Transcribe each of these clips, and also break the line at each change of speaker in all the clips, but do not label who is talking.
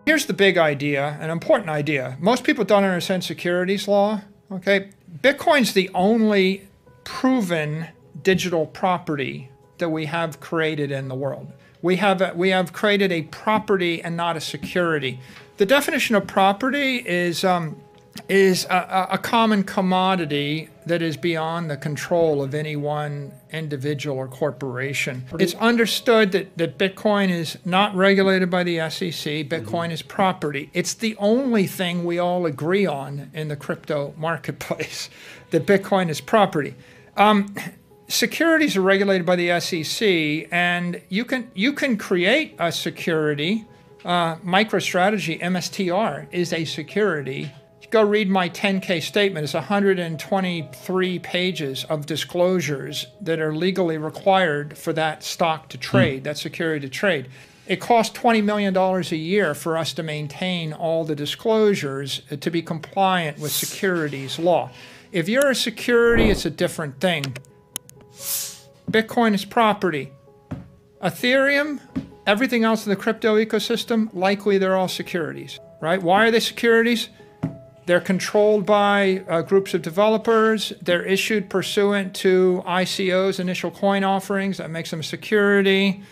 Here's the big idea, an important idea. Most people don't understand securities law, okay? Bitcoin's the only proven digital property that we have created in the world. We have created a property and not a security. The definition of property is a common commodity that is beyond the control of any one individual or corporation. It's understood that Bitcoin is not regulated by the SEC. Bitcoin is property. It's the only thing we all agree on in the crypto marketplace, that Bitcoin is property. Securities are regulated by the SEC, and you can create a security. MicroStrategy, MSTR, is a security. Go read my 10K statement. It's 123 pages of disclosures that are legally required for that stock to trade, that security to trade. It costs $20 million a year for us to maintain all the disclosures to be compliant with securities law. If you're a security, it's a different thing. Bitcoin is property. Ethereum, everything else in the crypto ecosystem, likely they're all securities, right? Why are they securities? They're controlled by groups of developers. They're issued pursuant to ICOs, initial coin offerings. That makes them a security.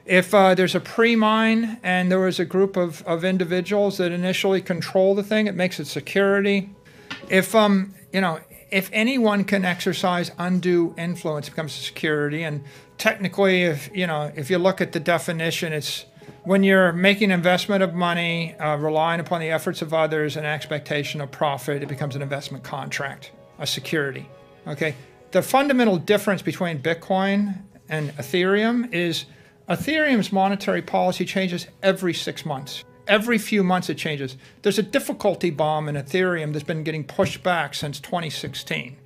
If there's a pre-mine and there was a group of individuals that initially control the thing, it makes it security. If if anyone can exercise undue influence, it becomes a security. And technically, if you look at the definition, it's when you're making investment of money, relying upon the efforts of others and expectation of profit, it becomes an investment contract, a security. Okay. The fundamental difference between Bitcoin and Ethereum is Ethereum's monetary policy changes every 6 months. Every few months it changes. There's a difficulty bomb in Ethereum that's been getting pushed back since 2016.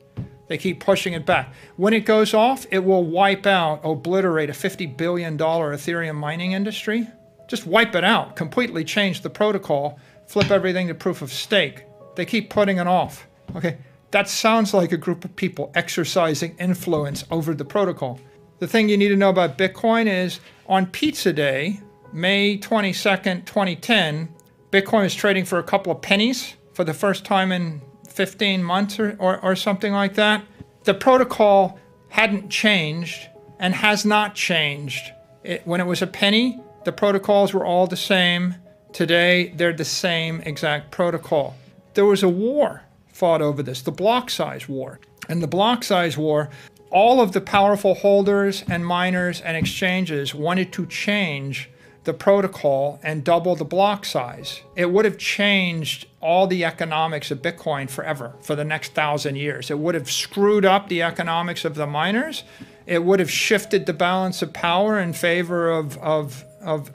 They keep pushing it back. When it goes off, it will wipe out, obliterate a $50 billion Ethereum mining industry. Just wipe it out, completely change the protocol, flip everything to proof of stake. They keep putting it off. Okay, that sounds like a group of people exercising influence over the protocol. The thing you need to know about Bitcoin is on Pizza Day, May 22nd, 2010, Bitcoin was trading for a couple of pennies for the first time in 15 months or something like that. The protocol hadn't changed and has not changed. When it was a penny, the protocols were all the same. Today, they're the same exact protocol. There was a war fought over this, the block size war. And the block size war, all of the powerful holders and miners and exchanges wanted to change the protocol and double the block size. It would have changed all the economics of Bitcoin forever, for the next 1,000 years. It would have screwed up the economics of the miners. It would have shifted the balance of power in favor of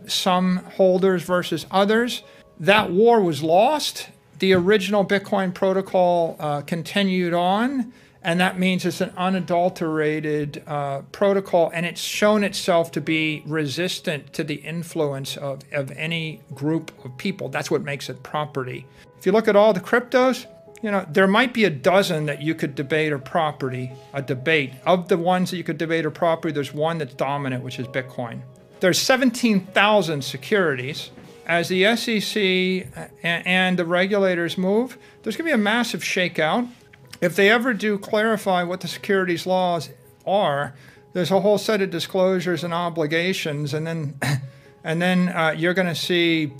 some holders versus others. That war was lost. The original Bitcoin protocol continued on, and that means it's an unadulterated protocol, and it's shown itself to be resistant to the influence of any group of people. That's what makes it property. If you look at all the cryptos, there might be a dozen that you could debate are property, a debate. Of the ones that you could debate are property, there's one that's dominant, which is Bitcoin. There's 17,000 securities. As the SEC and the regulators move, there's going to be a massive shakeout. If they ever do clarify what the securities laws are, there's a whole set of disclosures and obligations, and then you're going to see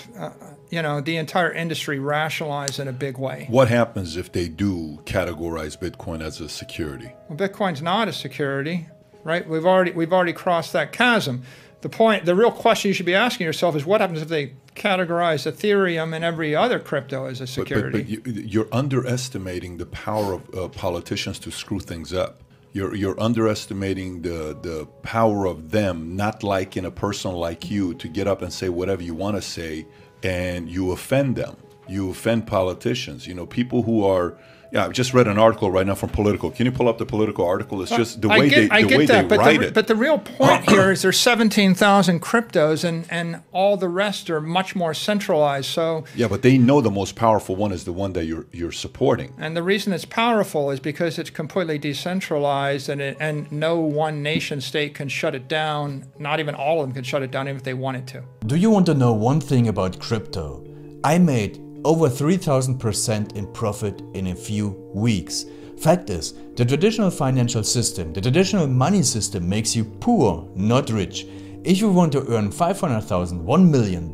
the entire industry rationalize in a big way. What happens if they do categorize Bitcoin as a security? Well, Bitcoin's not a security, right? We've already crossed that chasm. The real question you should be asking yourself is what happens if they categorize Ethereum and every other crypto as a security? But you're underestimating the power of politicians to screw things up. You're underestimating the power of them not liking a person like you to get up and say whatever you want to say, and you offend them. You offend politicians. People who are. Yeah, I just read an article right now from Politico. Can you pull up the Politico article? It's just the way they write it. But the real point here is there's 17,000 cryptos, and all the rest are much more centralized. So yeah, but they know the most powerful one is the one that you're supporting. And the reason it's powerful is because it's completely decentralized, and no one nation state can shut it down. Not even all of them can shut it down, even if they wanted to.
Do you want to know one thing about crypto? I made over 3000% in profit in a few weeks. Fact is, the traditional financial system, the traditional money system makes you poor, not rich. If you want to earn $500,000, $1 million,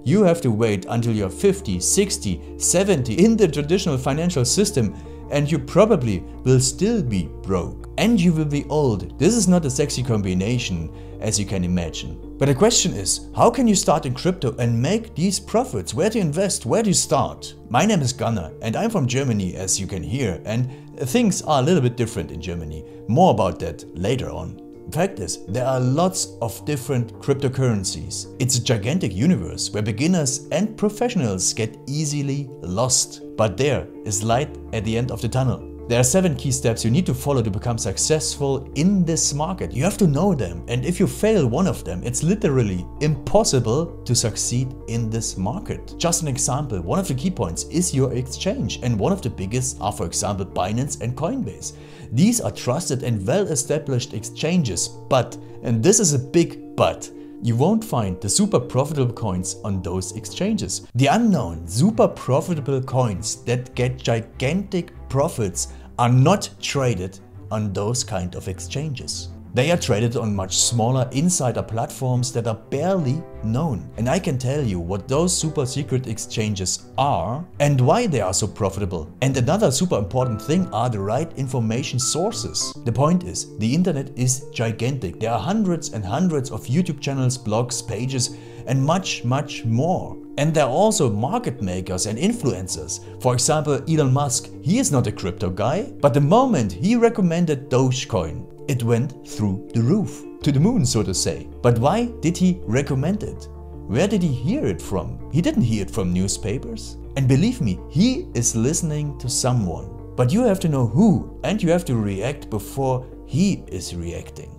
you have to wait until you're 50, 60, 70 in the traditional financial system, and you probably will still be broke. And you will be old. This is not a sexy combination, as you can imagine. But the question is, how can you start in crypto and make these profits? Where to invest? Where to start? My name is Gunnar and I'm from Germany, as you can hear, and things are a little bit different in Germany. More about that later on. Fact is, there are lots of different cryptocurrencies. It's a gigantic universe where beginners and professionals get easily lost. But there is light at the end of the tunnel. There are 7 key steps you need to follow to become successful in this market. You have to know them, and if you fail one of them, it's literally impossible to succeed in this market. Just an example, one of the key points is your exchange, and one of the biggest are, for example, Binance and Coinbase. These are trusted and well-established exchanges, but, and this is a big but, you won't find the super profitable coins on those exchanges. The unknown super profitable coins that get gigantic profits are not traded on those kind of exchanges. They are traded on much smaller insider platforms that are barely known. And I can tell you what those super secret exchanges are and why they are so profitable. And another super important thing are the right information sources. The point is, the internet is gigantic. There are hundreds and hundreds of YouTube channels, blogs, pages, and much more. And there are also market makers and influencers. For example, Elon Musk, he is not a crypto guy, but the moment he recommended Dogecoin, it went through the roof, to the moon, so to say. But why did he recommend it? Where did he hear it from? He didn't hear it from newspapers. And believe me, he is listening to someone. But you have to know who, and you have to react before he is reacting.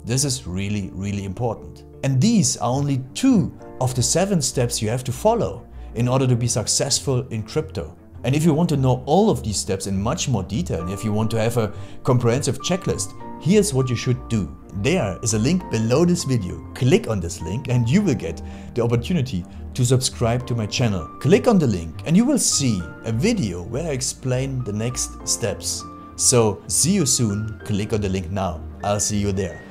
This is really important. And these are only 2 of the 7 steps you have to follow in order to be successful in crypto. And if you want to know all of these steps in much more detail, and if you want to have a comprehensive checklist, here's what you should do. There is a link below this video. Click on this link and you will get the opportunity to subscribe to my channel. Click on the link and you will see a video where I explain the next steps. So see you soon. Click on the link now. I'll see you there.